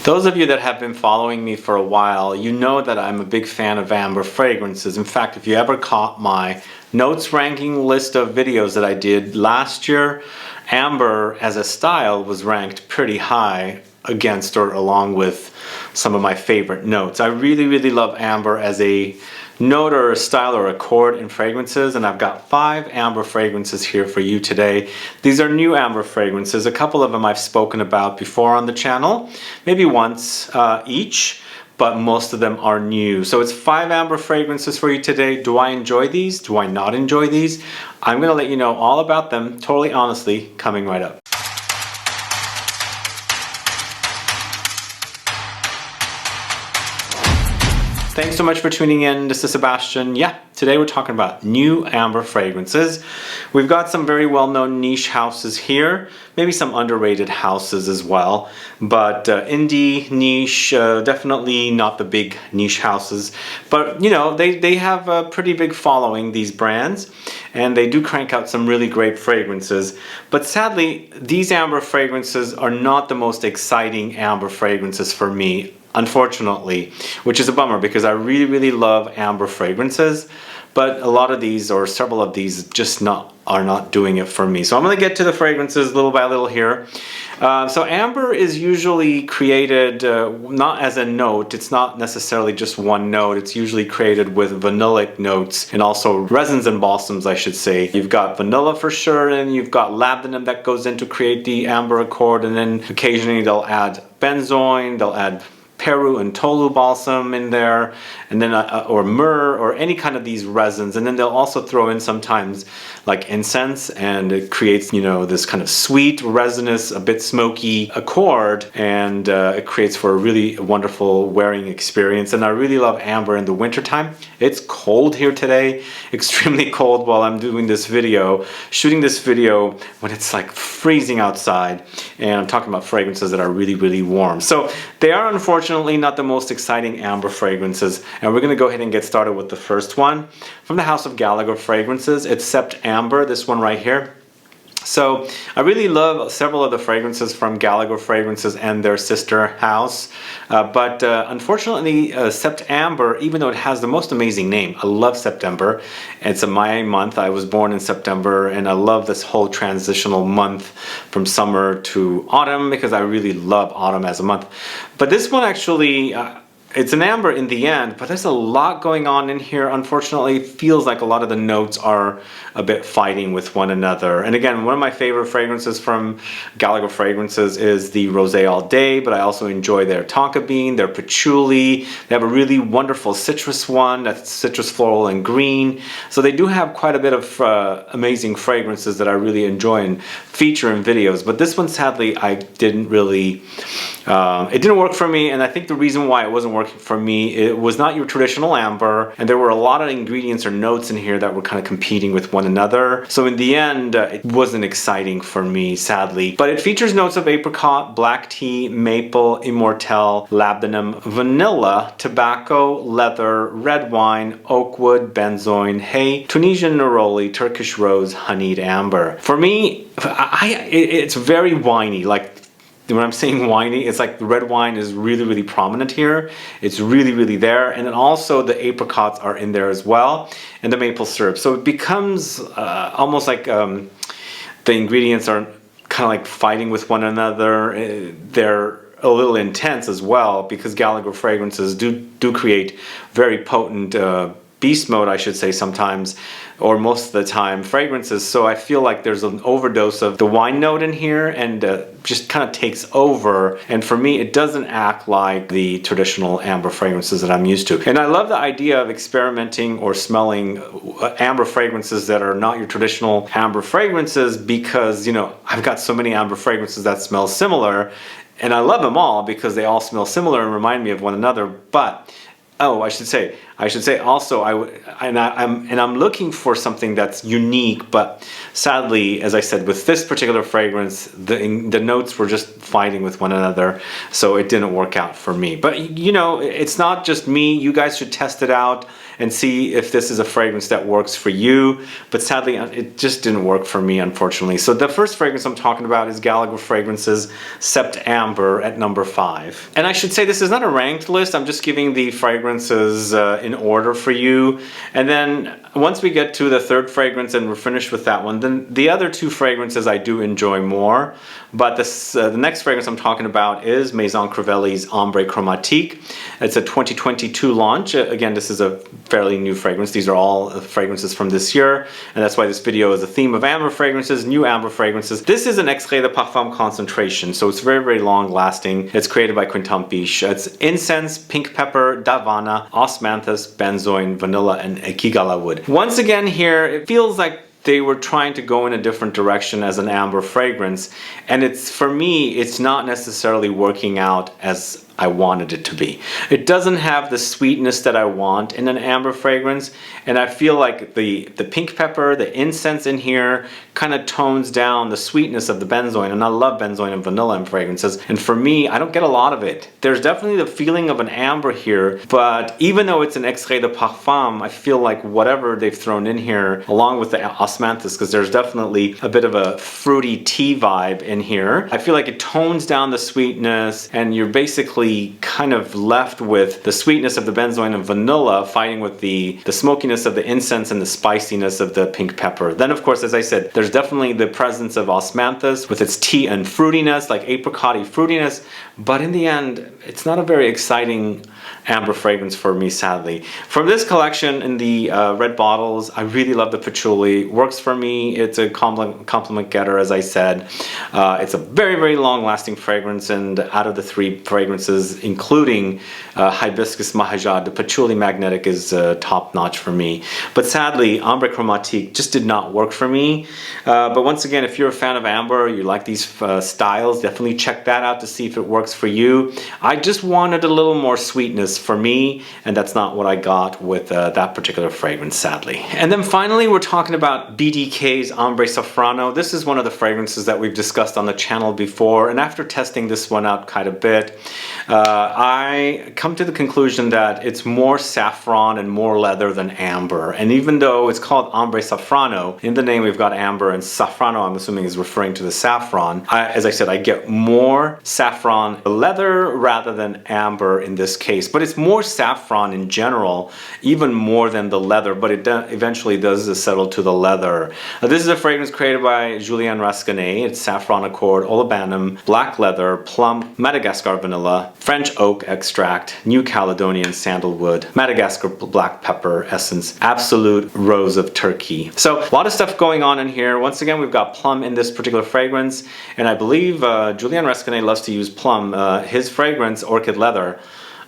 Those of you that have been following me for a while, you know that I'm a big fan of amber fragrances. In fact, if you ever caught my notes ranking list of videos that I did last year, amber as a style was ranked pretty high against or along with some of my favorite notes. I really love amber as a note or a style or a chord in fragrances, and I've got 5 amber fragrances here for you today. These are new amber fragrances. A couple of them I've spoken about before on the channel, maybe once each, but most of them are new. So it's 5 amber fragrances for you today. Do I enjoy these? Do I not enjoy these? I'm gonna let you know all about them, totally honestly, coming right up. Thanks so much for tuning in. This is Sebastian. Yeah, today we're talking about new amber fragrances. We've got some very well-known niche houses here, maybe some underrated houses as well, but indie, niche, definitely not the big niche houses, but you know, they have a pretty big following, these brands, and they do crank out some really great fragrances. But sadly, these amber fragrances are not the most exciting amber fragrances for me, unfortunately, which is a bummer because I really love amber fragrances, but a lot of these, or several of these, just are not doing it for me. So I'm going to get to the fragrances little by little here. So amber is usually created not as a note. It's not necessarily just one note. It's usually created with vanillic notes and also resins and balsams, I should say. You've got vanilla for sure, and you've got labdanum that goes in to create the amber accord, and then occasionally they'll add benzoin, they'll add Peru and Tolu balsam in there, and then or myrrh or any kind of these resins, and then they'll also throw in sometimes like incense, and it creates, you know, this kind of sweet, resinous, a bit smoky accord, and it creates for a really wonderful wearing experience. And I really love amber in the wintertime. It's cold here today, extremely cold while I'm doing this video, shooting this video when it's like freezing outside, and I'm talking about fragrances that are really warm. So they are unfortunately not the most exciting amber fragrances, and we're going to go ahead and get started with the first one from the house of Gallagher fragrances. It's SEPTAMBER, this one right here. So I really love several of the fragrances from Gallagher fragrances and their sister house, but unfortunately SEPTAMBER, even though it has the most amazing name, I love September. It's my month. I was born in September, and I love this whole transitional month from summer to autumn because I really love autumn as a month. But this one actually, it's an amber in the end, but there's a lot going on in here. Unfortunately, it feels like a lot of the notes are a bit fighting with one another. And again, one of my favorite fragrances from Gallagher fragrances is the Rosé All Day, but I also enjoy their tonka bean, their patchouli. They have a really wonderful citrus one that's citrus, floral, and green. So they do have quite a bit of amazing fragrances that I really enjoy and feature in videos. But this one, sadly, I didn't really, it didn't work for me. And I think the reason why it wasn't working for me, it was not your traditional amber, and there were a lot of ingredients or notes in here that were kind of competing with one another. So in the end, it wasn't exciting for me, sadly. But it features notes of apricot, black tea, maple, Immortelle, labdanum, vanilla, tobacco, leather, red wine, oakwood, benzoin, hay, Tunisian neroli, Turkish rose, honeyed amber. For me, it's very winey. Like, when I'm saying winey, it's like the red wine is really prominent here. It's really there, and then also the apricots are in there as well, and the maple syrup. So it becomes almost like the ingredients are kind of like fighting with one another. They're a little intense as well, because Gallagher fragrances do create very potent beast mode, I should say, sometimes, or most of the time, fragrances. So I feel like there's an overdose of the wine note in here, and just kind of takes over. And for me, it doesn't act like the traditional amber fragrances that I'm used to. And I love the idea of experimenting or smelling amber fragrances that are not your traditional amber fragrances, because, you know, I've got so many amber fragrances that smell similar, and I love them all because they all smell similar and remind me of one another. But oh, I should say also, I'm looking for something that's unique, but sadly, as I said, with this particular fragrance, the notes were just fighting with one another, so it didn't work out for me. But you know, it's not just me. You guys should test it out and see if this is a fragrance that works for you. But sadly, it just didn't work for me, unfortunately. So the first fragrance I'm talking about is Gallagher Fragrances SEPTAMBER at number 5. And I should say this is not a ranked list. I'm just giving the fragrances in order for you. And then once we get to the third fragrance and we're finished with that one, then the other two fragrances I do enjoy more. But this, the next fragrance I'm talking about is Maison Crivelli's Ambre Chromatique. It's a 2022 launch. Again, this is a fairly new fragrance. These are all fragrances from this year, and that's why this video is a theme of amber fragrances, new amber fragrances. This is an Extrait de Parfum concentration, so it's very, very long lasting. It's created by Quentin Bisch. It's incense, pink pepper, davana, osmanthus, benzoin, vanilla, and ekigala wood. Once again here, it feels like they were trying to go in a different direction as an amber fragrance, and it's, for me, it's not necessarily working out as I wanted it to be. It doesn't have the sweetness that I want in an amber fragrance, and I feel like the pink pepper, the incense in here kind of tones down the sweetness of the benzoin, and I love benzoin and vanilla in fragrances, and for me, I don't get a lot of it. There's definitely the feeling of an amber here, but even though it's an Extrait de Parfum, I feel like whatever they've thrown in here, along with the osmanthus, because there's definitely a bit of a fruity tea vibe in here, I feel like it tones down the sweetness, and you're basically kind of left with the sweetness of the benzoin and vanilla fighting with the smokiness of the incense and the spiciness of the pink pepper. Then of course, as I said, there's definitely the presence of osmanthus with its tea and fruitiness, like apricot-y fruitiness, but in the end, it's not a very exciting amber fragrance for me, sadly. From this collection in the red bottles, I really love the patchouli. Works for me. It's a compliment getter, as I said. It's a very, very long-lasting fragrance, and out of the three fragrances, including Hibiscus Mahajad, the patchouli magnetic is top-notch for me. But sadly, Ambre Chromatique just did not work for me. But once again, if you're a fan of amber, you like these styles, definitely check that out to see if it works for you. I just wanted a little more sweetness for me, and that's not what I got with that particular fragrance, sadly. And then finally, we're talking about BDK's Ambre Safrano. This is one of the fragrances that we've discussed on the channel before, and after testing this one out quite a bit, I come to the conclusion that it's more saffron and more leather than amber. And even though it's called Ambre Safrano, in the name we've got amber, and Safrano I'm assuming is referring to the saffron. As I said, I get more saffron leather rather than amber in this case, but it's more saffron in general, even more than the leather, but it eventually does settle to the leather. This is a fragrance created by Julien Rasquinet. It's saffron accord, olibanum, black leather, plum, Madagascar vanilla, French oak extract, New Caledonian sandalwood, Madagascar black pepper essence, absolute rose of Turkey. So a lot of stuff going on in here. Once again, we've got plum in this particular fragrance, and I believe Julien Rasquinet loves to use plum. His fragrance, Orchid Leather,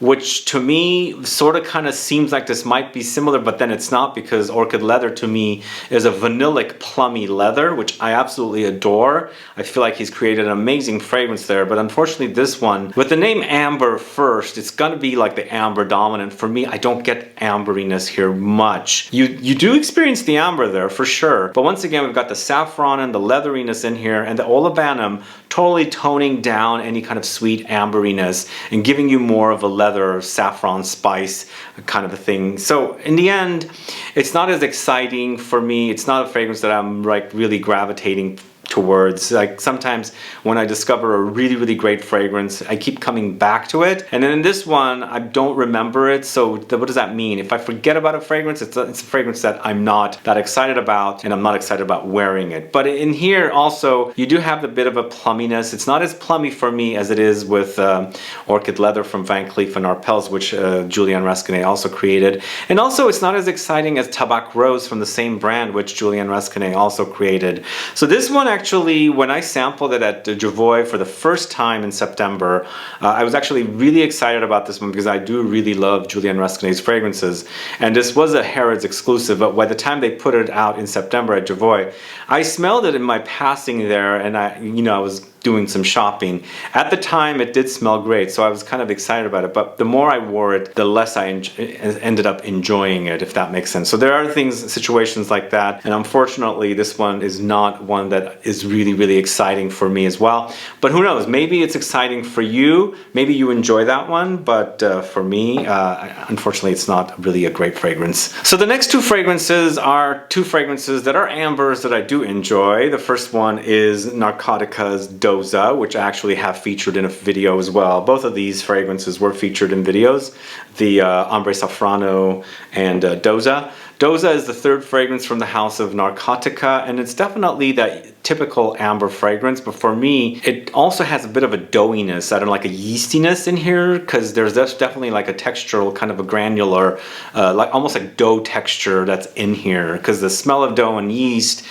which to me sort of kind of seems like this might be similar, but then it's not, because Orchid Leather to me is a vanillic plummy leather, which I absolutely adore. I feel like he's created an amazing fragrance there, but unfortunately this one, with the name Amber first, it's gonna be like the amber dominant. For me, I don't get amberiness here much. You do experience the amber there for sure, but once again, we've got the saffron and the leatheriness in here, and the olibanum totally toning down any kind of sweet amberiness and giving you more of a leather saffron spice kind of a thing. So in the end, it's not as exciting for me. It's not a fragrance that I'm like really gravitating towards. Like sometimes when I discover a really, really great fragrance, I keep coming back to it. And then in this one, I don't remember it. So what does that mean? If I forget about a fragrance, it's a fragrance that I'm not that excited about, and I'm not excited about wearing it. But in here also, you do have a bit of a plumminess. It's not as plummy for me as it is with Orchid Leather from Van Cleef & Arpels, which Julien Rasquinet also created. And also it's not as exciting as Tabac Rose from the same brand, which Julien Rasquinet also created. So this one actually, when I sampled it at Javoy for the first time in September, I was actually really excited about this one because I do really love Julien Rasquinet's fragrances. And this was a Harrods exclusive, but by the time they put it out in September at Javoy, I smelled it in my passing there, and I was doing some shopping. At the time, it did smell great, so I was kind of excited about it, but the more I wore it, the less I ended up enjoying it, if that makes sense. So there are things, situations like that, and unfortunately, this one is not one that is really, really exciting for me as well. But who knows, maybe it's exciting for you, maybe you enjoy that one, but for me, unfortunately, it's not really a great fragrance. So the next two fragrances are two fragrances that are ambers that I do enjoy. The first one is NARCOTICA's DOZA, which I actually have featured in a video as well. Both of these fragrances were featured in videos, the Ambre Safrano and DOZA. DOZA is the third fragrance from the house of NARCOTICA, and it's definitely that typical amber fragrance, but for me, it also has a bit of a doughiness. I don't know, like a yeastiness in here, because there's definitely like a textural, kind of a granular, like almost like dough texture that's in here, because the smell of dough and yeast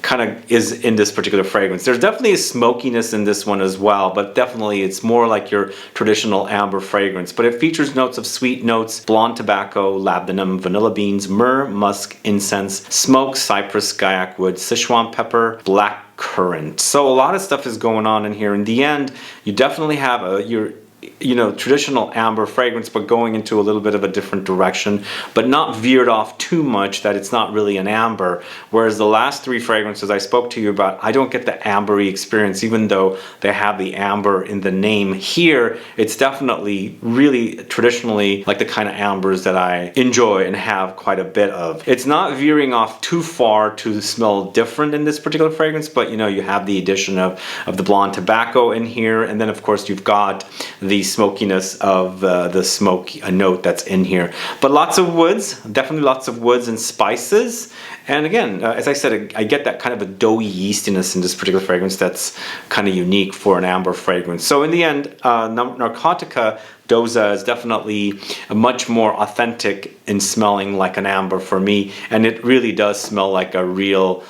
kind of is in this particular fragrance. There's definitely a smokiness in this one as well, but definitely it's more like your traditional amber fragrance. But it features notes of sweet notes, blonde tobacco, labdanum, vanilla beans, myrrh, musk, incense, smoke, cypress, gaiac wood, Sichuan pepper, black currant. So a lot of stuff is going on in here. In the end, you definitely have your traditional amber fragrance, but going into a little bit of a different direction, but not veered off too much that it's not really an amber. Whereas the last three fragrances I spoke to you about, I don't get the ambery experience, even though they have the amber in the name. Here, it's definitely really traditionally like the kind of ambers that I enjoy and have quite a bit of. It's not veering off too far to smell different in this particular fragrance, but you have the addition of the blonde tobacco in here, and then of course you've got the smokiness of the smoke note that's in here. But lots of woods, definitely lots of woods and spices. And again, as I said, I get that kind of a doughy yeastiness in this particular fragrance that's kind of unique for an amber fragrance. So in the end, NARCOTICA DOZA is definitely much more authentic in smelling like an amber for me, and it really does smell like a real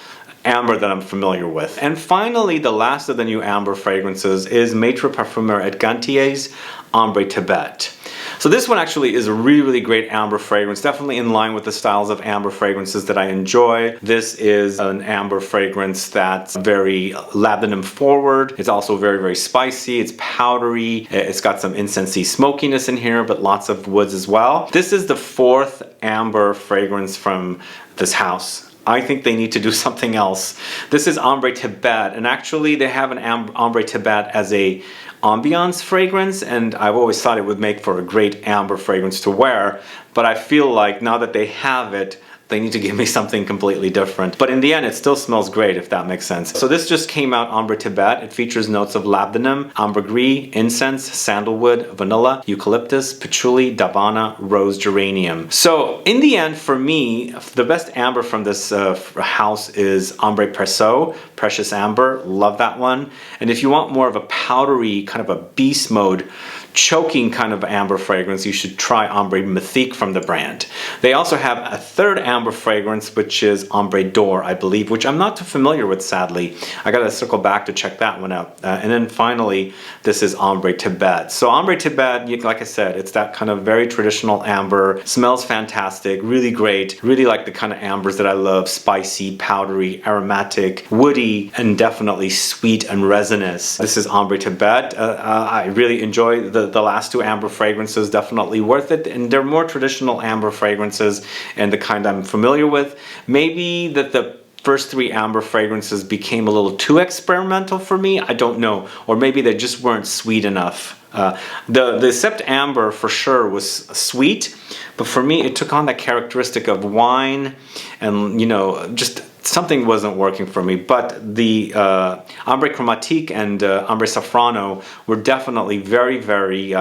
amber that I'm familiar with. And finally, the last of the new amber fragrances is MAITRE Parfumeur at Gantier's Ambre TIBET. So this one actually is a really, really great amber fragrance, definitely in line with the styles of amber fragrances that I enjoy. This is an amber fragrance that's very labdanum forward. It's also very, very spicy. It's powdery. It's got some incensey smokiness in here, but lots of woods as well. This is the fourth amber fragrance from this house. I think they need to do something else. This is Ambre TIBET, and actually they have an Ambre TIBET as a ambiance fragrance, and I've always thought it would make for a great amber fragrance to wear, but I feel like now that they have it, they need to give me something completely different. But in the end, it still smells great, if that makes sense. So this just came out, Ambre TIBET. It features notes of labdanum, ambergris, incense, sandalwood, vanilla, eucalyptus, patchouli, davana, rose, geranium. So in the end, for me, the best amber from this house is Ambre Perso, Precious Amber. Love that one. And if you want more of a powdery, kind of a beast mode, choking kind of amber fragrance, you should try Ambre Mythique from the brand. They also have a third amber fragrance, which is Ambre d'Or, I believe, which I'm not too familiar with, sadly. I gotta circle back to check that one out. And then finally, this is Ambre TIBET. So Ambre TIBET, like I said, it's that kind of very traditional amber, smells fantastic, really great, really like the kind of ambers that I love, spicy, powdery, aromatic, woody, and definitely sweet and resinous. This is Ambre TIBET. I really enjoy the last two amber fragrances, definitely worth it, and they're more traditional amber fragrances and the kind I'm familiar with. Maybe that the first three amber fragrances became a little too experimental for me, I don't know, or maybe they just weren't sweet enough. The SEPTAMBER for sure was sweet, but for me it took on that characteristic of wine, and just something wasn't working for me. But the Ambre Chromatique and Ambre Safrano were definitely very, very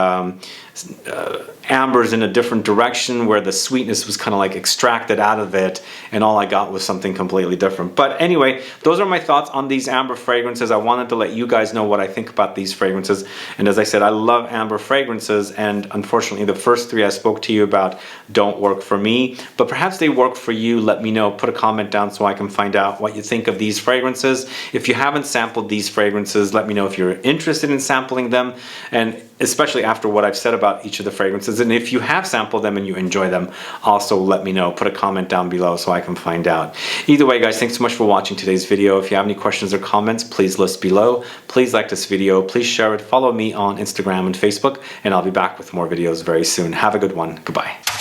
ambers in a different direction, where the sweetness was kind of like extracted out of it, and all I got was something completely different. But anyway, those are my thoughts on these amber fragrances. I wanted to let you guys know what I think about these fragrances, and as I said, I love amber fragrances, and unfortunately the first three I spoke to you about don't work for me, but perhaps they work for you. Let me know, put a comment down so I can find out what you think of these fragrances. If you haven't sampled these fragrances, let me know if you're interested in sampling them, and especially after what I've said about each of the fragrances. And if you have sampled them and you enjoy them, also let me know. Put a comment down below so I can find out. Either way, guys, thanks so much for watching today's video. If you have any questions or comments, please list below. Please like this video, please share it, follow me on Instagram and Facebook, and I'll be back with more videos very soon. Have a good one. Goodbye.